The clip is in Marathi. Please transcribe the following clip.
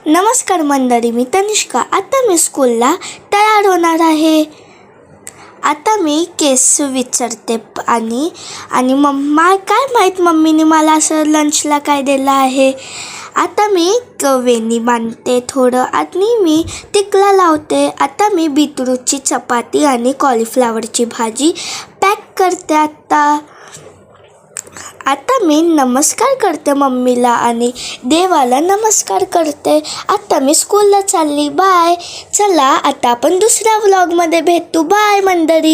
नमस्कार मंडळी, मी तनिष्का. आता मी स्कूलला तयार होणार आहे. आता मी केस विचारते आणि मम्मा काय माहीत मम्मीने मला असं लंचला काय दिलं आहे. आता मी वेणी बांधते थोडं आणि मी टिकला लावते. आता मी बीटरूटची चपाती आणि कॉलीफ्लावरची भाजी पॅक करते. आता मी नमस्कार करते मम्मीला आणि देवाला नमस्कार करते. आता मी स्कूलला चालली. बाय. चला आता आपण दुसऱ्या व्लॉगमध्ये भेटू. बाय मंडळी.